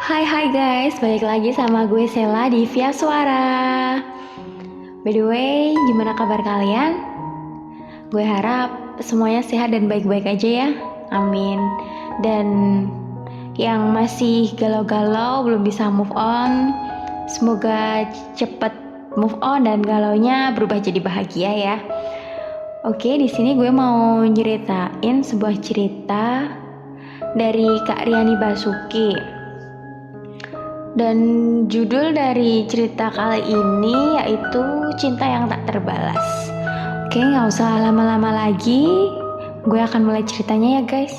Hai guys, balik lagi sama gue Sela di Via Suara. By the way, gimana kabar kalian? Gue harap semuanya sehat dan baik-baik aja ya. Amin. Dan yang masih galau-galau belum bisa move on, semoga cepet move on dan galaunya berubah jadi bahagia ya. Oke, di sini gue mau nyeritain sebuah cerita dari Kak Riani Basuki. Dan judul dari cerita kali ini yaitu Cinta Yang Tak Terbalas. Oke, gak usah lama-lama lagi, gue akan mulai ceritanya ya guys.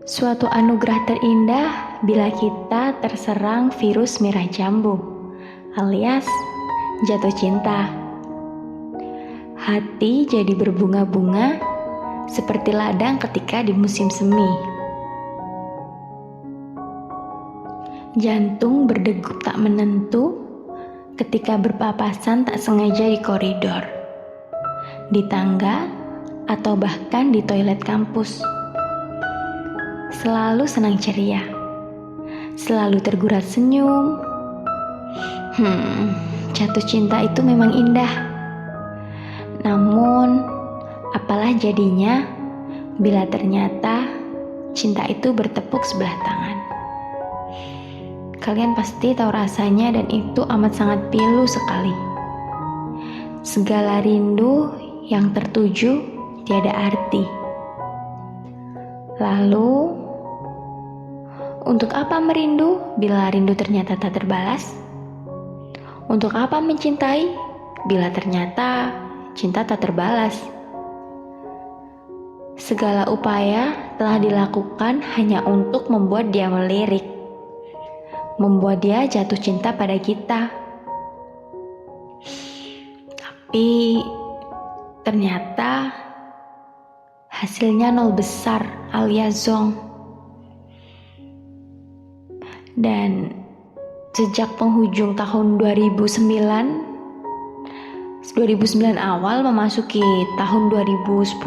Suatu anugerah terindah bila kita terserang virus merah jambu, alias jatuh cinta. Hati jadi berbunga-bunga seperti ladang ketika di musim semi. Jantung berdegup tak menentu ketika berpapasan tak sengaja di koridor, di tangga, atau bahkan di toilet kampus. Selalu senang ceria, selalu tergurat senyum. Jatuh cinta itu memang indah. Namun, apalah jadinya bila ternyata cinta itu bertepuk sebelah tangan. Kalian pasti tahu rasanya dan itu amat sangat pilu sekali. Segala rindu yang tertuju tiada arti. Lalu, untuk apa merindu bila rindu ternyata tak terbalas? Untuk apa mencintai bila ternyata cinta tak terbalas? Segala upaya telah dilakukan hanya untuk membuat dia melirik, membuat dia jatuh cinta pada kita. Tapi ternyata hasilnya nol besar alias zong. Dan sejak penghujung tahun 2009 awal memasuki tahun 2010,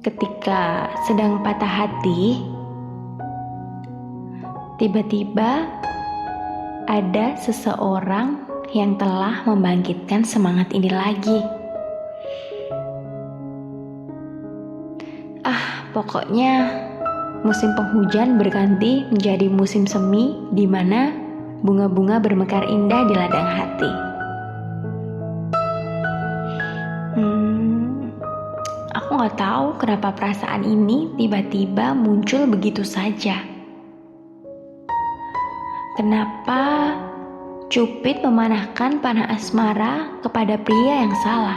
ketika sedang patah hati, tiba-tiba ada seseorang yang telah membangkitkan semangat ini lagi. Pokoknya musim penghujan berganti menjadi musim semi di mana bunga-bunga bermekar indah di ladang hati. Aku gak tahu kenapa perasaan ini tiba-tiba muncul begitu saja. Kenapa Cupid memanahkan panah asmara kepada pria yang salah?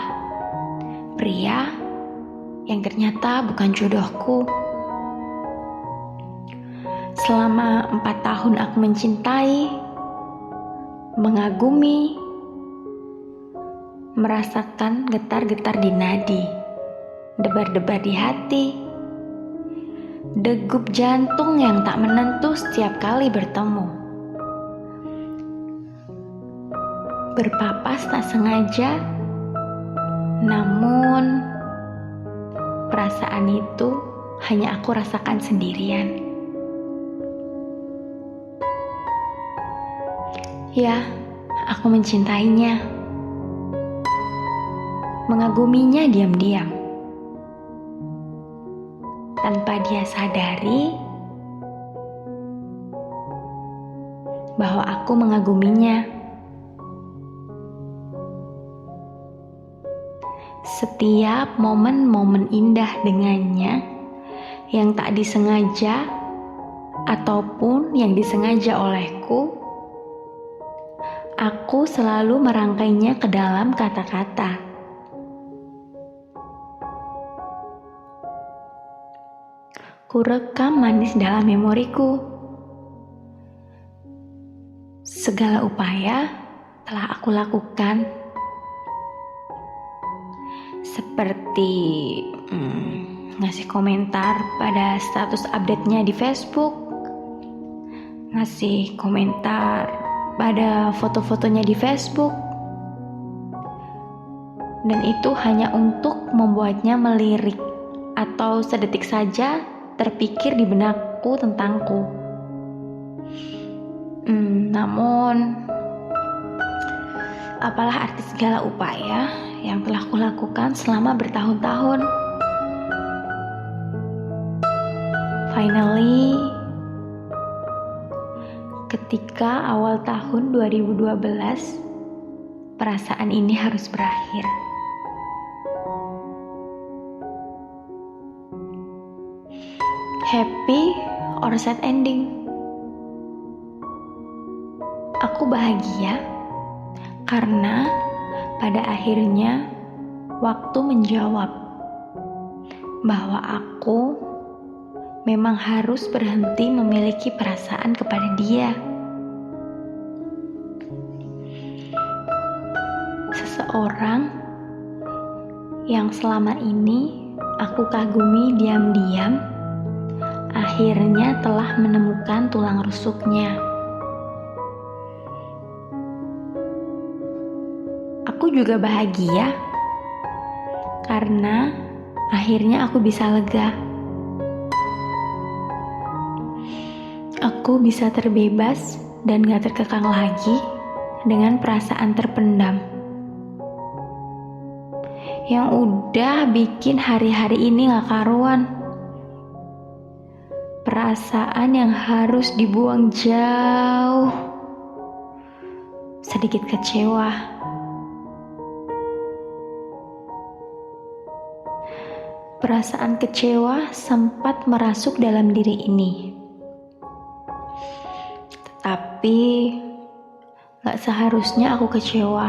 Pria yang ternyata bukan jodohku. Selama 4 tahun aku mencintai, mengagumi, merasakan getar-getar di nadi, debar-debar di hati, degup jantung yang tak menentu setiap kali bertemu. Berpapas tak sengaja, namun perasaan itu hanya aku rasakan sendirian. Ya, aku mencintainya, mengaguminya diam-diam, tanpa dia sadari bahwa aku mengaguminya. Setiap momen-momen indah dengannya yang tak disengaja ataupun yang disengaja olehku, aku selalu merangkainya ke dalam kata-kata. Kurekam manis dalam memoriku. Segala upaya telah aku lakukan. Seperti ngasih komentar pada status update-nya di Facebook, ngasih komentar pada foto-fotonya di Facebook, dan itu hanya untuk membuatnya melirik atau sedetik saja terpikir di benakku tentangku. Namun, apalah arti segala upaya yang telah kulakukan selama bertahun-tahun? Finally, ketika awal tahun 2012, perasaan ini harus berakhir. Happy or sad ending? Aku bahagia karena pada akhirnya waktu menjawab bahwa aku memang harus berhenti memiliki perasaan kepada dia. Seseorang yang selama ini aku kagumi diam-diam akhirnya telah menemukan tulang rusuknya. Aku juga bahagia karena akhirnya aku bisa lega. Aku bisa terbebas dan gak terkekang lagi dengan perasaan terpendam yang udah bikin hari-hari ini gak karuan. Perasaan yang harus dibuang jauh. Sedikit kecewa. Perasaan kecewa sempat merasuk dalam diri ini. Tetapi gak seharusnya aku kecewa.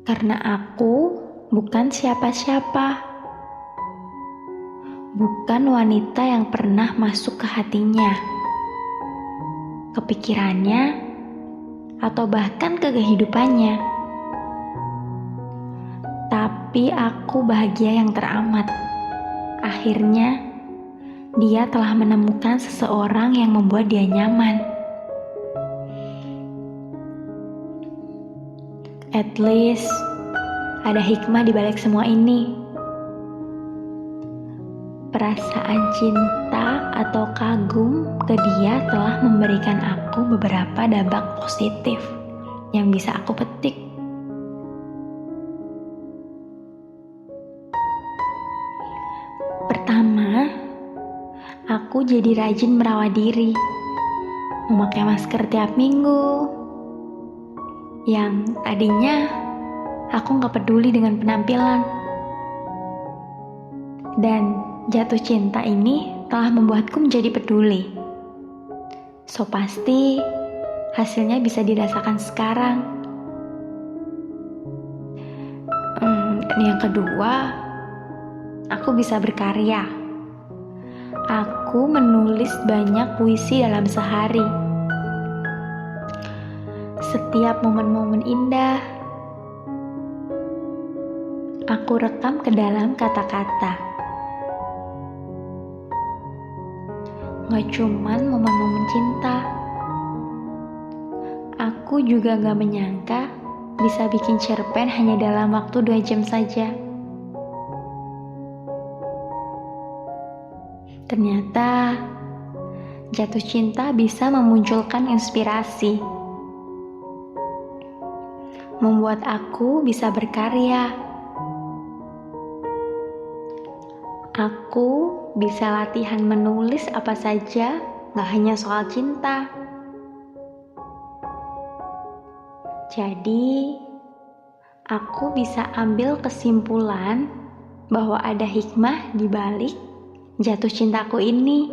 Karena aku bukan siapa-siapa. Bukan wanita yang pernah masuk ke hatinya, kepikirannya, atau bahkan ke kehidupannya. Tapi aku bahagia yang teramat. Akhirnya, dia telah menemukan seseorang yang membuat dia nyaman. At least, ada hikmah di balik semua ini. Perasaan cinta atau kagum ke dia telah memberikan aku beberapa dampak positif yang bisa aku petik. Pertama, aku jadi rajin merawat diri, memakai masker tiap minggu. Yang tadinya aku gak peduli dengan penampilan. Dan jatuh cinta ini telah membuatku menjadi peduli. So pasti hasilnya bisa dirasakan sekarang. Dan yang kedua, aku bisa berkarya. Aku menulis banyak puisi dalam sehari. Setiap momen-momen indah, aku rekam ke dalam kata-kata. Gak cuman momen-momen cinta, aku juga gak menyangka bisa bikin cerpen hanya dalam waktu 2 jam saja. Ternyata jatuh cinta bisa memunculkan inspirasi, membuat aku bisa berkarya. Aku bisa latihan menulis apa saja, gak hanya soal cinta. Jadi, aku bisa ambil kesimpulan bahwa ada hikmah di balik jatuh cintaku ini.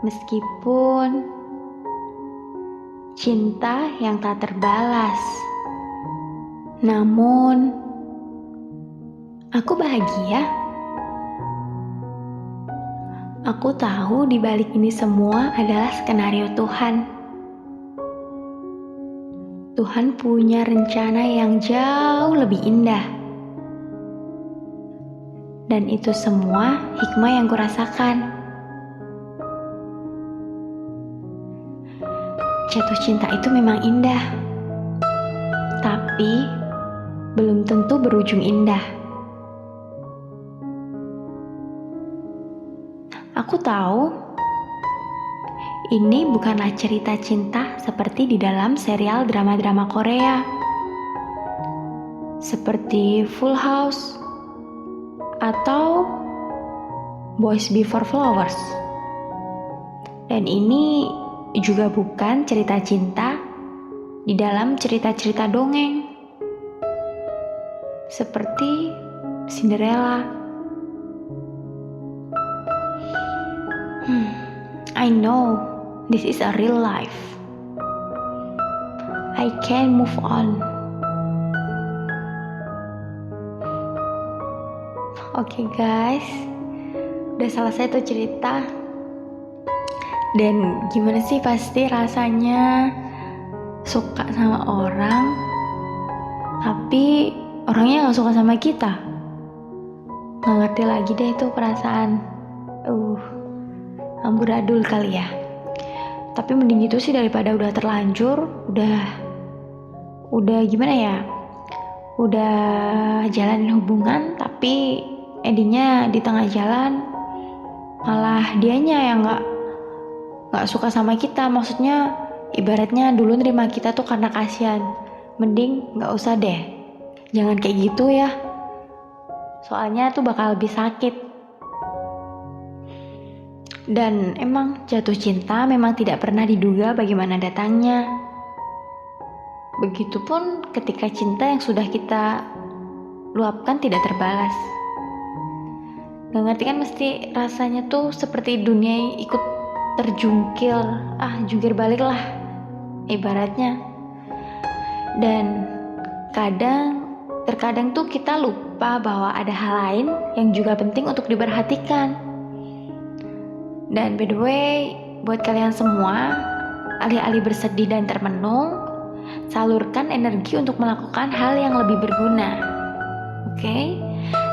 Meskipun cinta yang tak terbalas, namun aku bahagia. Aku tahu di balik ini semua adalah skenario Tuhan. Tuhan punya rencana yang jauh lebih indah. Dan itu semua hikmah yang kurasakan. Jatuh cinta itu memang indah. Tapi belum tentu berujung indah. Aku tahu ini bukanlah cerita cinta seperti di dalam serial drama-drama Korea, seperti Full House atau Boys Before Flowers. Dan ini juga bukan cerita cinta di dalam cerita-cerita dongeng, seperti Cinderella. I know this is a real life. I can't move on. Oke guys, udah selesai tuh cerita. Dan gimana sih, pasti rasanya suka sama orang tapi orangnya gak suka sama kita. Gak ngerti lagi deh itu perasaan amburadul kali ya. Tapi mending gitu sih daripada udah terlanjur, udah gimana ya, udah jalanin hubungan tapi endingnya di tengah jalan malah dianya yang gak suka sama kita. Maksudnya ibaratnya dulu nerima kita tuh karena kasihan. Mending gak usah deh, jangan kayak gitu ya, soalnya tuh bakal lebih sakit. Dan emang jatuh cinta memang tidak pernah diduga bagaimana datangnya. Begitupun ketika cinta yang sudah kita luapkan tidak terbalas. Gak ngerti kan, mesti rasanya tuh seperti dunia ikut terjungkil, jungkir balik lah ibaratnya. Dan terkadang tuh kita lupa bahwa ada hal lain yang juga penting untuk diperhatikan. Dan by the way, buat kalian semua, alih-alih bersedih dan termenung, salurkan energi untuk melakukan hal yang lebih berguna. Oke?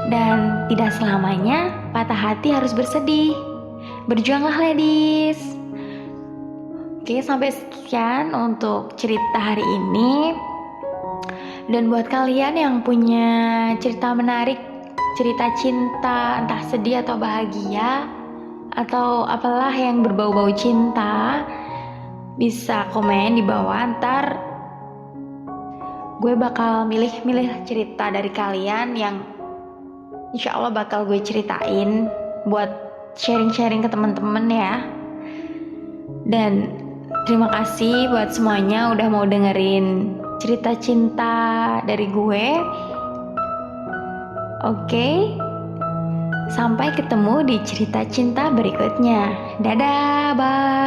Dan tidak selamanya patah hati harus bersedih. Berjuanglah ladies. Oke, sampai sekian untuk cerita hari ini. Dan buat kalian yang punya cerita menarik, cerita cinta, entah sedih atau bahagia, atau apalah yang berbau-bau cinta, bisa komen di bawah. Ntar gue bakal milih-milih cerita dari kalian yang insya Allah bakal gue ceritain buat sharing-sharing ke teman-teman ya. Dan terima kasih buat semuanya udah mau dengerin cerita cinta dari gue. Oke, sampai ketemu di cerita cinta berikutnya. Dadah, bye.